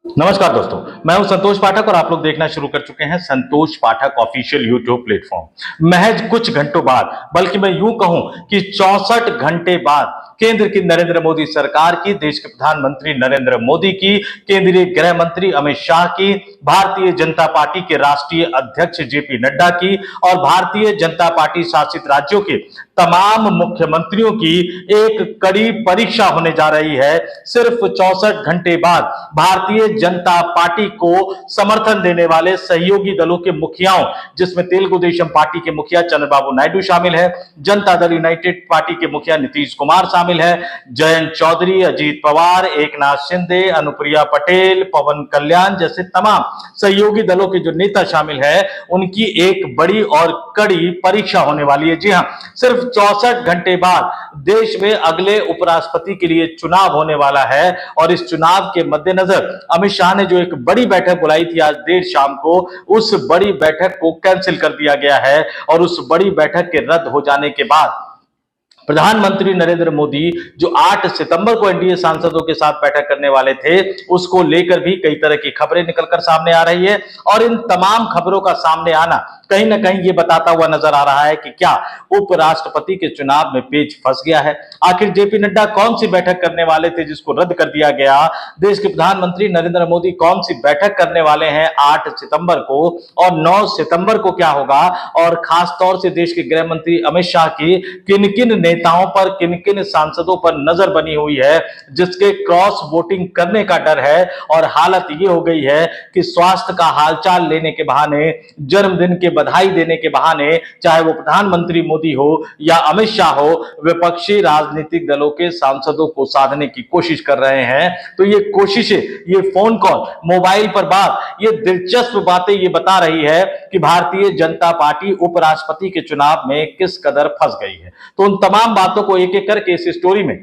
नमस्कार दोस्तों, मैं हूं संतोष पाठक और आप लोग देखना शुरू कर चुके हैं संतोष पाठक ऑफिशियल यूट्यूब प्लेटफॉर्म। महज कुछ घंटों बाद, बल्कि मैं यूं कहूं कि 64 घंटे बाद केंद्र की नरेंद्र मोदी सरकार की, देश के प्रधानमंत्री नरेंद्र मोदी की, केंद्रीय गृह मंत्री अमित शाह की, भारतीय जनता पार्टी के राष्ट्रीय अध्यक्ष जेपी नड्डा की और भारतीय जनता पार्टी शासित राज्यों के तमाम मुख्यमंत्रियों की एक कड़ी परीक्षा होने जा रही है। सिर्फ 64 घंटे बाद भारतीय जनता पार्टी को समर्थन देने वाले सहयोगी दलों के मुखियाओं, जिसमें तेलुगु देशम पार्टी के मुखिया चंद्रबाबू नायडू शामिल है, जनता दल यूनाइटेड पार्टी के मुखिया नीतीश कुमार शामिल है, जयंत चौधरी, अजीत पवार, एकनाथ शिंदे, अनुप्रिया पटेल, पवन कल्याण जैसे तमाम सहयोगी दलों के जो नेता शामिल है, उनकी एक बड़ी और कड़ी परीक्षा होने वाली है। जी हां, सिर्फ 64 घंटे बाद देश में अगले उपराष्ट्रपति के लिए चुनाव होने वाला है और इस चुनाव के मद्देनजर अमित शाह ने जो एक बड़ी बैठक बुलाई थी आज देर शाम को, उस बड़ी बैठक को कैंसिल कर दिया गया है और उस बड़ी बैठक के रद्द हो जाने के बाद प्रधानमंत्री नरेंद्र मोदी जो 8 सितंबर को एनडीए सांसदों के साथ बैठक करने वाले थे, उसको लेकर भी कई तरह की खबरें निकलकर सामने आ रही है और इन तमाम खबरों का सामने आना कहीं ना कहीं ये बताता हुआ नजर आ रहा है कि क्या उपराष्ट्रपति के चुनाव में पेच फंस गया है। आखिर जेपी नड्डा कौन सी बैठक करने वाले थे जिसको रद्द कर दिया गया? देश के प्रधानमंत्री नरेंद्र मोदी कौन सी बैठक करने वाले हैं 8 सितंबर को और 9 सितंबर को क्या होगा? और खास तौर से देश के गृह मंत्री अमित शाह की किन किन नेताओं पर, किन किन सांसदों पर नजर बनी हुई है जिसके क्रॉस वोटिंग करने का डर है। और हालत ये हो गई है कि स्वास्थ्य का हालचाल लेने के बहाने, जन्मदिन के बधाई देने के बहाने, चाहे वो प्रधानमंत्री मोदी हो या अमित शाह हो, विपक्षी राजनीतिक दलों के सांसदों को साधने की कोशिश कर रहे हैं। तो ये कोशिशें, ये फोन कॉल, मोबाइल पर बात, ये दिलचस्प बातें ये बता रही है कि भारतीय जनता पार्टी उपराष्ट्रपति के चुनाव में किस कदर फंस गई है। तो उन तमाम बातों को एक एक करके इस स्टोरी में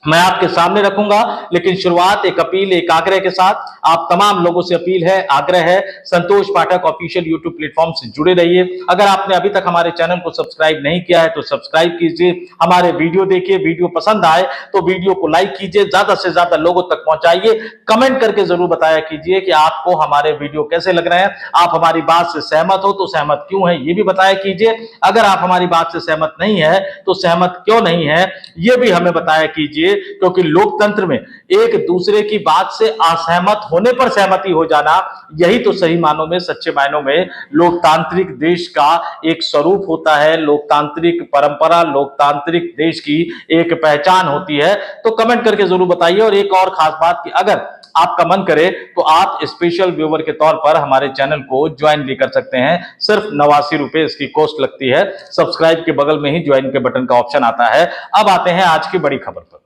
मैं आपके सामने रखूंगा, लेकिन शुरुआत एक अपील, एक आग्रह के साथ। आप तमाम लोगों से अपील है, आग्रह है, संतोष पाठक ऑफिशियल यूट्यूब प्लेटफॉर्म से जुड़े रहिए। अगर आपने अभी तक हमारे चैनल को सब्सक्राइब नहीं किया है तो सब्सक्राइब कीजिए, हमारे वीडियो देखिए, वीडियो पसंद आए तो वीडियो को लाइक कीजिए, ज्यादा से ज्यादा लोगों तक पहुंचाइए। कमेंट करके जरूर बताया कीजिए कि आपको हमारे वीडियो कैसे लग रहे हैं। आप हमारी बात से सहमत हो तो सहमत क्यों है ये भी बताया कीजिए। अगर आप हमारी बात से सहमत नहीं है तो सहमत क्यों नहीं है ये भी हमें बताया कीजिए, क्योंकि लोकतंत्र में एक दूसरे की बात से असहमत होने पर सहमति हो जाना, यही तो सही मानों में, सच्चे मायनों में लोकतांत्रिक देश का एक स्वरूप होता है, लोकतांत्रिक परंपरा, लोकतांत्रिक देश की एक पहचान होती है। तो कमेंट करके जरूर बताइए। और एक और खास बात कि अगर आपका मन करे तो आप स्पेशल व्यूअर के तौर पर हमारे चैनल को ज्वाइन भी कर सकते हैं। सिर्फ 89 रुपए इसकी कॉस्ट लगती है। सब्सक्राइब के बगल में ही ज्वाइन के बटन का ऑप्शन आता है। अब आते हैं आज की बड़ी खबर पर।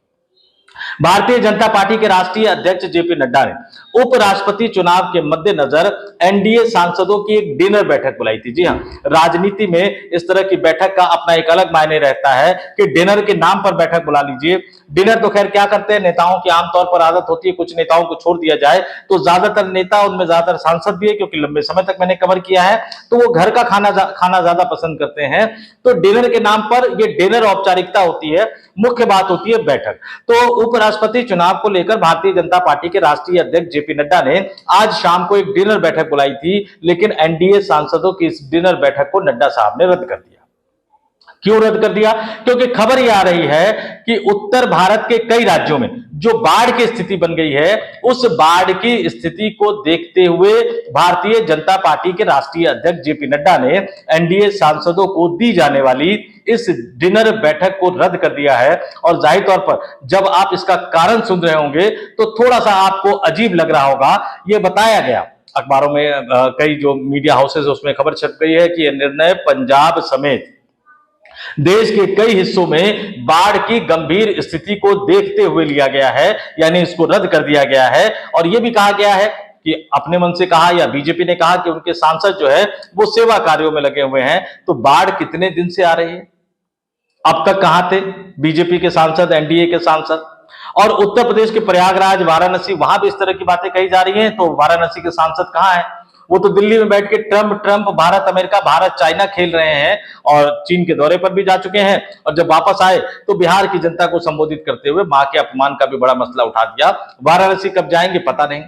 भारतीय जनता पार्टी के राष्ट्रीय अध्यक्ष जेपी नड्डा ने उपराष्ट्रपति चुनाव के मद्देनजर एनडीए सांसदों की एक डिनर बैठक बुलाई थी। जी हां, राजनीति में इस तरह की बैठक का अपना एक अलग मायने रहता है कि डिनर के नाम पर बैठक बुला लीजिए। डिनर तो खैर क्या करते हैं, नेताओं की आमतौर पर आदत होती है, कुछ नेताओं को छोड़ दिया जाए तो ज्यादातर नेता, उनमें ज्यादातर सांसद भी है, क्योंकि लंबे समय तक मैंने कवर किया है, तो वो घर का खाना ज्यादा पसंद करते हैं। तो डिनर के नाम पर ये डिनर औपचारिकता होती है, मुख्य बात होती है बैठक। तो उपराष्ट्रपति चुनाव को लेकर भारतीय जनता पार्टी के राष्ट्रीय अध्यक्ष जेपी नड्डा ने आज शाम को एक डिनर बैठक बुलाई थी, लेकिन एनडीए सांसदों की इस डिनर बैठक को नड्डा साहब ने रद्द कर दिया। क्यों रद्द कर दिया? क्योंकि खबर यह आ रही है कि उत्तर भारत के कई राज्यों में जो बाढ़ की स्थिति बन गई है, उस बाढ़ की स्थिति को देखते हुए भारतीय जनता पार्टी के राष्ट्रीय अध्यक्ष जेपी नड्डा ने एनडीए सांसदों को दी जाने वाली इस डिनर बैठक को रद्द कर दिया है। और जाहिर तौर पर जब आप इसका कारण सुन रहे होंगे तो थोड़ा सा आपको अजीब लग रहा होगा। यह बताया गया अखबारों में, कई जो मीडिया हाउसेज उसमें खबर छप गई है कि यह निर्णय पंजाब समेत देश के कई हिस्सों में बाढ़ की गंभीर स्थिति को देखते हुए लिया गया है, यानी इसको रद्द कर दिया गया है। और यह भी कहा गया है कि अपने मन से कहा, या बीजेपी ने कहा कि उनके सांसद जो है वो सेवा कार्यों में लगे हुए हैं। तो बाढ़ कितने दिन से आ रही है, अब तक कहां थे बीजेपी के सांसद, एनडीए के सांसद? और उत्तर प्रदेश के प्रयागराज, वाराणसी, वहां भी इस तरह की बातें कही जा रही हैं, तो वाराणसी के सांसद कहां हैं? वो तो दिल्ली में बैठ के Trump Trump, Bharat America, Bharat China खेल रहे हैं और चीन के दौरे पर भी जा चुके हैं। और जब वापस आए तो बिहार की जनता को संबोधित करते हुए मां के अपमान का भी बड़ा मसला उठा दिया। वाराणसी कब जाएंगे पता नहीं।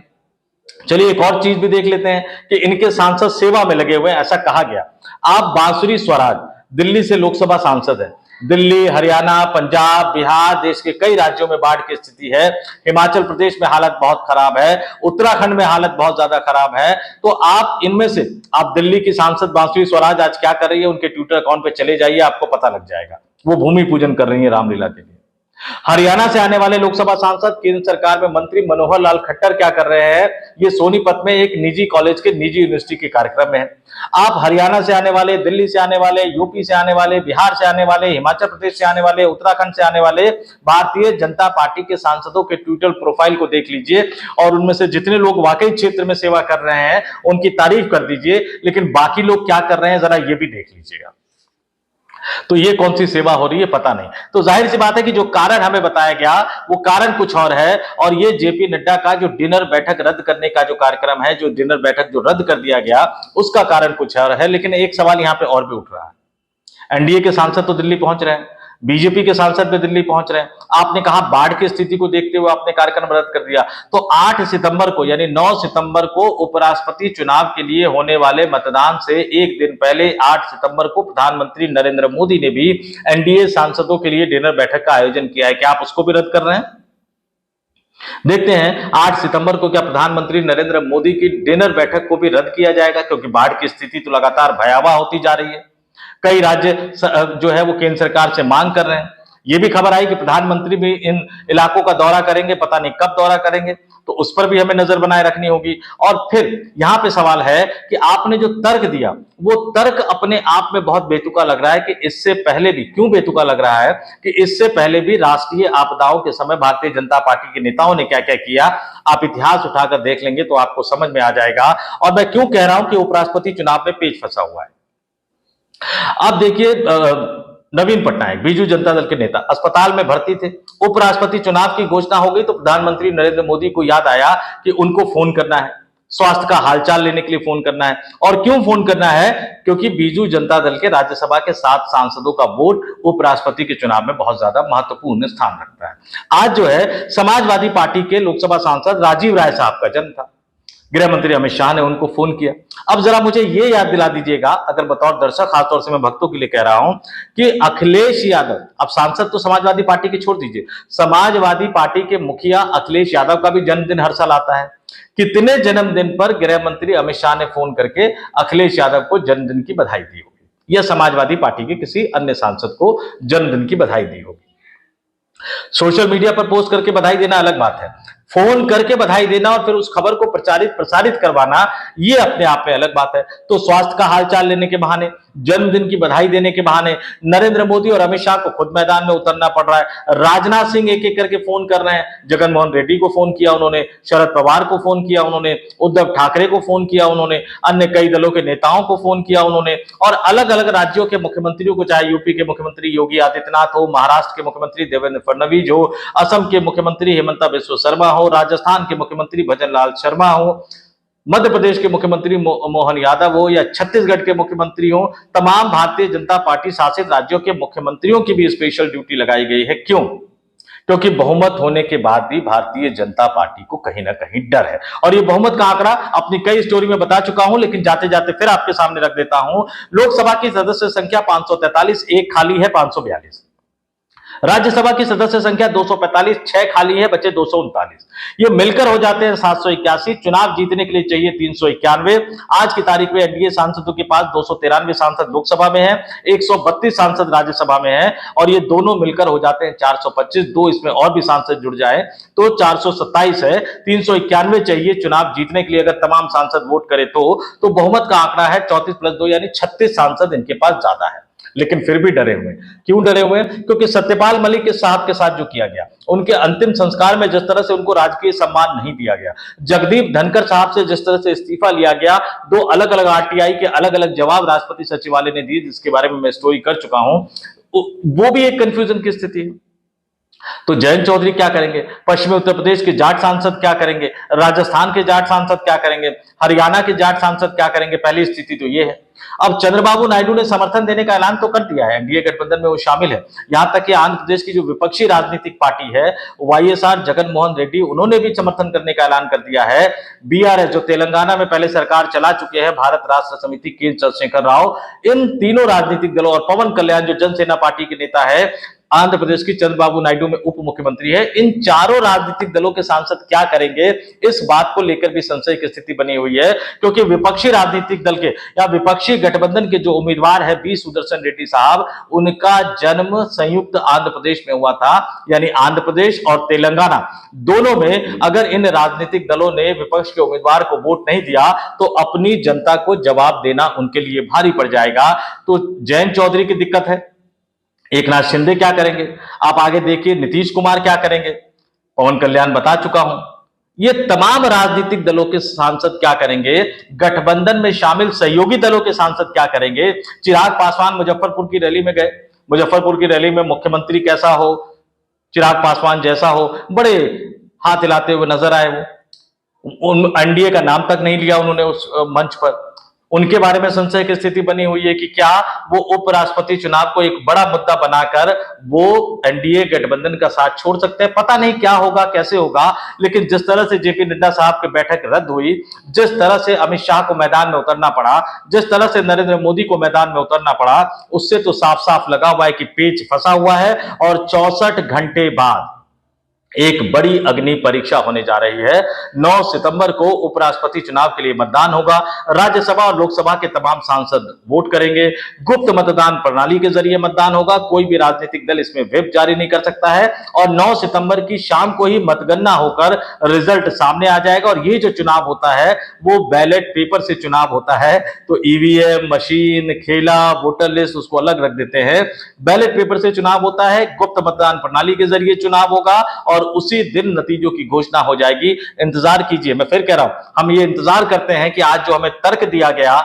चलिए एक और चीज भी देख लेते हैं कि इनके सांसद सेवा में लगे हुए हैं, ऐसा कहा गया। आप बांसुरी स्वराज दिल्ली से लोकसभा सांसद है। दिल्ली, हरियाणा, पंजाब, बिहार, देश के कई राज्यों में बाढ़ की स्थिति है। हिमाचल प्रदेश में हालत बहुत खराब है, उत्तराखंड में हालत बहुत ज्यादा खराब है। तो आप इनमें से आप दिल्ली की सांसद बांसुरी स्वराज आज क्या कर रही है, उनके ट्विटर अकाउंट पे चले जाइए, आपको पता लग जाएगा। वो भूमि पूजन कर रही है रामलीला के लिए। हरियाणा से आने वाले लोकसभा सांसद केंद्र सरकार में मंत्री मनोहर लाल खट्टर क्या कर रहे हैं, ये सोनीपत में एक निजी कॉलेज के निजी यूनिवर्सिटी के कार्यक्रम में है। आप हरियाणा से आने वाले, दिल्ली से आने वाले, यूपी से आने वाले, बिहार से आने वाले, हिमाचल प्रदेश से आने वाले, उत्तराखंड से आने वाले भारतीय जनता पार्टी के सांसदों के ट्विटर प्रोफाइल को देख लीजिए और उनमें से जितने लोग वाकई क्षेत्र में सेवा कर रहे हैं उनकी तारीफ कर दीजिए, लेकिन बाकी लोग क्या कर रहे हैं जरा ये भी देख लीजिएगा। तो ये कौन सी सेवा हो रही है पता नहीं। तो जाहिर सी बात है कि जो कारण हमें बताया गया वो कारण कुछ और है, और ये जेपी नड्डा का जो डिनर बैठक रद्द करने का जो कार्यक्रम है, जो डिनर बैठक जो रद्द कर दिया गया, उसका कारण कुछ और है। लेकिन एक सवाल यहां पे और भी उठ रहा है, एनडीए के सांसद तो दिल्ली पहुंच रहे हैं, बीजेपी के सांसद भी दिल्ली पहुंच रहे हैं। आपने कहा बाढ़ की स्थिति को देखते हुए आपने कार्यक्रम रद्द कर दिया, तो 8 सितंबर को यानी 9 सितंबर को उपराष्ट्रपति चुनाव के लिए होने वाले मतदान से एक दिन पहले 8 सितंबर को प्रधानमंत्री नरेंद्र मोदी ने भी एनडीए सांसदों के लिए डिनर बैठक का आयोजन किया है। क्या आप उसको भी रद्द कर रहे हैं? देखते हैं 8 सितंबर को क्या प्रधानमंत्री नरेंद्र मोदी की डिनर बैठक को भी रद्द किया जाएगा, क्योंकि बाढ़ की स्थिति तो लगातार भयावह होती जा रही है। कई राज्य जो है वो केंद्र सरकार से मांग कर रहे हैं। ये भी खबर आई कि प्रधानमंत्री भी इन इलाकों का दौरा करेंगे, पता नहीं कब दौरा करेंगे, तो उस पर भी हमें नजर बनाए रखनी होगी। और फिर यहां पे सवाल है कि आपने जो तर्क दिया वो तर्क अपने आप में बहुत बेतुका लग रहा है कि इससे पहले भी, क्यों बेतुका लग रहा है कि इससे पहले भी राष्ट्रीय आपदाओं के समय भारतीय जनता पार्टी के नेताओं ने क्या क्या किया, आप इतिहास उठाकर देख लेंगे तो आपको समझ में आ जाएगा। और मैं क्यों कह रहा हूं कि उपराष्ट्रपति चुनाव में पेच फंसा हुआ है। अब देखिए, नवीन पटनायक बीजू जनता दल के नेता अस्पताल में भर्ती थे, उपराष्ट्रपति चुनाव की घोषणा हो गई तो प्रधानमंत्री नरेंद्र मोदी को याद आया कि उनको फोन करना है, स्वास्थ्य का हालचाल लेने के लिए फोन करना है। और क्यों फोन करना है? क्योंकि बीजू जनता दल के राज्यसभा के 7 सांसदों का वोट उपराष्ट्रपति के चुनाव में बहुत ज्यादा महत्वपूर्ण स्थान रखता है। आज जो है समाजवादी पार्टी के लोकसभा सांसद राजीव राय साहब का जन्म था। गृह मंत्री अमित शाह ने उनको फोन किया। अब जरा मुझे ये याद दिला दीजिएगा, अगर बतौर दर्शक, खासतौर से मैं भक्तों के लिए कह रहा हूं, कि अखिलेश यादव, अब सांसद तो समाजवादी पार्टी के छोड़ दीजिए, समाजवादी पार्टी के मुखिया अखिलेश यादव का भी जन्मदिन हर साल आता है। कितने जन्मदिन पर गृह मंत्री अमित शाह ने फोन करके अखिलेश यादव को जन्मदिन की बधाई दी होगी, या समाजवादी पार्टी के किसी अन्य सांसद को जन्मदिन की बधाई दी होगी? सोशल मीडिया पर पोस्ट करके बधाई देना अलग बात है, फोन करके बधाई देना और फिर उस खबर को प्रसारित करवाना, ये अपने आप में अलग बात है। तो स्वास्थ्य का हालचाल लेने के बहाने, जन्मदिन की बधाई देने के बहाने नरेंद्र मोदी और अमित शाह को खुद मैदान में उतरना पड़ रहा है। राजनाथ सिंह एक एक करके फोन कर रहे हैं, जगनमोहन रेड्डी को फोन किया उन्होंने, शरद पवार को फोन किया उन्होंने, उद्धव ठाकरे को फोन किया उन्होंने, अन्य कई दलों के नेताओं को फोन किया उन्होंने, और अलग अलग राज्यों के मुख्यमंत्रियों को, चाहे यूपी के मुख्यमंत्री योगी आदित्यनाथ हो, महाराष्ट्र के मुख्यमंत्री देवेंद्र फडणवीस हो, असम के मुख्यमंत्री हिमंता बिस्वा शर्मा हो, राजस्थान के मुख्यमंत्री भजन लाल शर्मा हो, मध्य प्रदेश के मुख्यमंत्री मोहन यादव हो, या छत्तीसगढ़ के मुख्यमंत्री हो, तमाम भारतीय जनता पार्टी शासित राज्यों के मुख्यमंत्रियों की भी स्पेशल ड्यूटी लगाई गई है। क्यों? क्योंकि बहुमत होने के बाद भी भारतीय जनता पार्टी को कहीं ना कहीं डर है। और ये बहुमत का आंकड़ा अपनी कई स्टोरी में बता चुका हूं, लेकिन जाते जाते फिर आपके सामने रख देता हूं। लोकसभा की सदस्य संख्या 543, एक खाली है 542। राज्यसभा की सदस्य संख्या 245, 6 खाली है, बचे 239। ये मिलकर हो जाते हैं 781। चुनाव जीतने के लिए चाहिए 391। आज की तारीख में एनडीए सांसदों के पास 293 सांसद लोकसभा में हैं, 132 सांसद राज्यसभा में हैं, और ये दोनों मिलकर हो जाते हैं 425। दो इसमें और भी सांसद जुड़ जाए तो 427 है। 391 चाहिए चुनाव जीतने के लिए, अगर तमाम सांसद वोट करे तो बहुमत का आंकड़ा है 34 + 2 यानी 36 सांसद इनके पास ज्यादा है। लेकिन फिर भी डरे हुए। क्यों डरे हुए? क्योंकि सत्यपाल मलिक के साहब के साथ जो किया गया, उनके अंतिम संस्कार में जिस तरह से उनको राजकीय सम्मान नहीं दिया गया, जगदीप धनखड़ साहब से जिस तरह से इस्तीफा लिया गया, 2 अलग अलग आरटीआई के अलग अलग जवाब राष्ट्रपति सचिवालय ने दिए, जिसके बारे में मैं स्टोरी कर चुका हूं, वो भी एक कंफ्यूजन की स्थिति है। तो जयंत चौधरी क्या करेंगे, पश्चिमी उत्तर प्रदेश के जाट सांसद क्या करेंगे, राजस्थान के जाट सांसद क्या करेंगे, हरियाणा के जाट सांसद क्या करेंगे, पहली स्थिति तो ये है। अब चंद्रबाबू नायडू ने समर्थन देने का ऐलान तो कर दिया है, एनडीए गठबंधन में वो शामिल है। यहां तक कि आंध्र प्रदेश की जो विपक्षी राजनीतिक पार्टी है वाईएसआर जगन मोहन रेड्डी, उन्होंने भी समर्थन करने का ऐलान कर दिया है। बीआरएस जो तेलंगाना में पहले सरकार चला चुके हैं, भारत राष्ट्र समिति के चंद्रशेखर राव, इन तीनों राजनीतिक दलों और पवन कल्याण जो जनसेना पार्टी के नेता है, आंध्र प्रदेश की चंद्रबाबू नायडू में उप मुख्यमंत्री है, इन चारों राजनीतिक दलों के सांसद क्या करेंगे, इस बात को लेकर भी संशय की स्थिति बनी हुई है। क्योंकि विपक्षी राजनीतिक दल के या विपक्षी गठबंधन के जो उम्मीदवार है बी सुदर्शन रेड्डी साहब, उनका जन्म संयुक्त आंध्र प्रदेश में हुआ था, यानी आंध्र प्रदेश और तेलंगाना दोनों में अगर इन राजनीतिक दलों ने विपक्ष के उम्मीदवार को वोट नहीं दिया तो अपनी जनता को जवाब देना उनके लिए भारी पड़ जाएगा। तो जयंत चौधरी की दिक्कत है, एकनाथ शिंदे क्या करेंगे, आप आगे देखिए नीतीश कुमार क्या करेंगे, पवन कल्याण बता चुका हूं। ये तमाम राजनीतिक दलों के सांसद क्या करेंगे, गठबंधन में शामिल सहयोगी दलों के सांसद क्या करेंगे। चिराग पासवान मुजफ्फरपुर की रैली में गए, मुजफ्फरपुर की रैली में मुख्यमंत्री कैसा हो, चिराग पासवान जैसा हो, बड़े हाथ हिलाते हुए नजर आए। वो एनडीए का नाम तक नहीं लिया उन्होंने उस मंच पर। उनके बारे में संशय की स्थिति बनी हुई है कि क्या वो उपराष्ट्रपति चुनाव को एक बड़ा मुद्दा बनाकर वो एनडीए गठबंधन का साथ छोड़ सकते हैं। पता नहीं क्या होगा, कैसे होगा, लेकिन जिस तरह से जेपी नड्डा साहब की बैठक रद्द हुई, जिस तरह से अमित शाह को मैदान में उतरना पड़ा, जिस तरह से नरेंद्र मोदी को मैदान में उतरना पड़ा, उससे तो साफ साफ लगा हुआ है कि पेच फंसा हुआ है और 64 घंटे बाद एक बड़ी अग्नि परीक्षा होने जा रही है। 9 सितंबर को उपराष्ट्रपति चुनाव के लिए मतदान होगा। राज्यसभा और लोकसभा के तमाम सांसद वोट करेंगे। गुप्त मतदान प्रणाली के जरिए मतदान होगा, कोई भी राजनीतिक दल इसमें व्हिप जारी नहीं कर सकता है और 9 सितंबर की शाम को ही मतगणना होकर रिजल्ट सामने आ जाएगा। और ये जो चुनाव होता है वो बैलेट पेपर से चुनाव होता है, तो ईवीएम मशीन खेला, वोटर लिस्ट उसको अलग रख देते हैं। बैलेट पेपर से चुनाव होता है, गुप्त मतदान प्रणाली के जरिए चुनाव होगा और उसी दिन नतीजों की घोषणा हो जाएगी। इंतजार कीजिए, मैं फिर कह रहा हूं, हम ये इंतजार करते हैं कि आज जो हमें तर्क दिया गया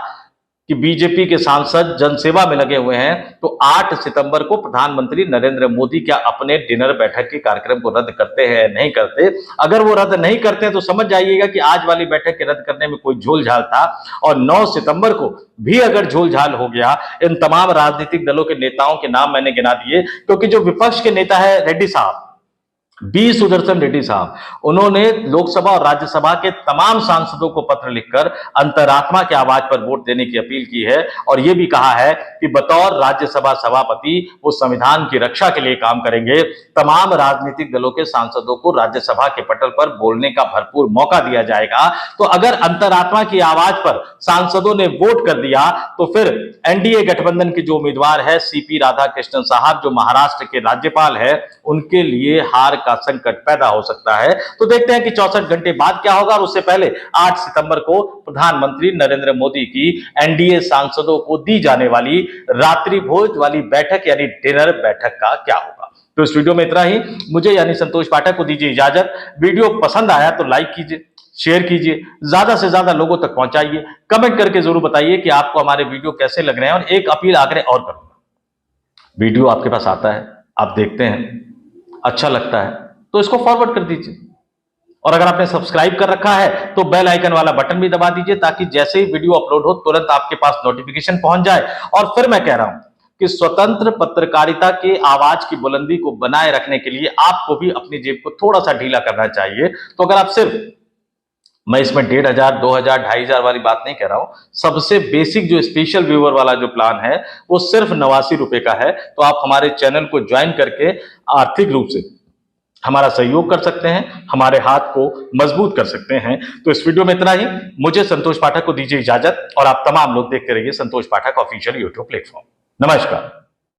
कि बीजेपी के सांसद जनसेवा में लगे हुए हैं, तो 8 सितंबर को प्रधानमंत्री नरेंद्र मोदी क्या अपने डिनर बैठक के कार्यक्रम को रद्द करते हैं, नहीं करते। अगर वो रद्द नहीं करते हैं तो समझ जाइएगा कि आज वाली बैठक के रद्द करने में कोई झोल झाल था। और 9 सितंबर को भी अगर झोल झाल हो गया, इन तमाम राजनीतिक दलों के नेताओं के नाम मैंने गिना दिए, क्योंकि जो विपक्ष के नेता है रेड्डी साहब, बी सुदर्शन रेड्डी साहब, उन्होंने लोकसभा और राज्यसभा के तमाम सांसदों को पत्र लिखकर अंतरात्मा की आवाज पर वोट देने की अपील की है और यह भी कहा है कि बतौर राज्यसभा सभापति वो संविधान की रक्षा के लिए काम करेंगे। तमाम राजनीतिक दलों के सांसदों को राज्यसभा के पटल पर बोलने का भरपूर मौका दिया जाएगा। तो अगर अंतरात्मा की आवाज पर सांसदों ने वोट कर दिया तो फिर एनडीए गठबंधन के जो उम्मीदवार है सीपी राधाकृष्णन साहब, जो महाराष्ट्र के राज्यपाल है, उनके लिए हार का संकट पैदा हो सकता है। तो देखते हैं कि 64 घंटे बाद क्या होगा और उससे पहले 8 सितंबर को प्रधानमंत्री नरेंद्र मोदी की एनडीए सांसदों को दी जाने वाली रात्रि भोज वाली बैठक यानी डिनर बैठक का क्या होगा। तो इस वीडियो में इतना ही। मुझे यानी संतोष पाठक को दीजिए इजाजत। वीडियो पसंद आया तो लाइक कीजिए, शेयर कीजिए, ज्यादा से ज्यादा लोगों तक पहुंचाइए। कमेंट करके जरूर बताइए कि आपको हमारे वीडियो कैसे लग रहे हैं। और एक अपील आग्रह और करूंगा, वीडियो आपके पास आता है, आप देखते हैं, अच्छा लगता है तो इसको फॉरवर्ड कर दीजिए। और अगर आपने सब्सक्राइब कर रखा है तो बेल आइकन वाला बटन भी दबा दीजिए, ताकि जैसे ही वीडियो अपलोड हो तुरंत आपके पास नोटिफिकेशन पहुंच जाए। और फिर मैं कह रहा हूं कि स्वतंत्र पत्रकारिता के आवाज की बुलंदी को बनाए रखने के लिए आपको भी अपनी जेब को थोड़ा सा ढीला करना चाहिए। तो अगर आप सिर्फ, मैं इसमें 1,500, 2,000, 2,500 वाली बात नहीं कह रहा हूं, सबसे बेसिक जो स्पेशल व्यूअर वाला जो प्लान है वो सिर्फ 89 रुपए का है। तो आप हमारे चैनल को ज्वाइन करके आर्थिक रूप से हमारा सहयोग कर सकते हैं, हमारे हाथ को मजबूत कर सकते हैं। तो इस वीडियो में इतना ही। मुझे संतोष पाठक को दीजिए इजाजत और आप तमाम लोग देखते रहिए संतोष पाठक ऑफिशियल यूट्यूब प्लेटफॉर्म। नमस्कार।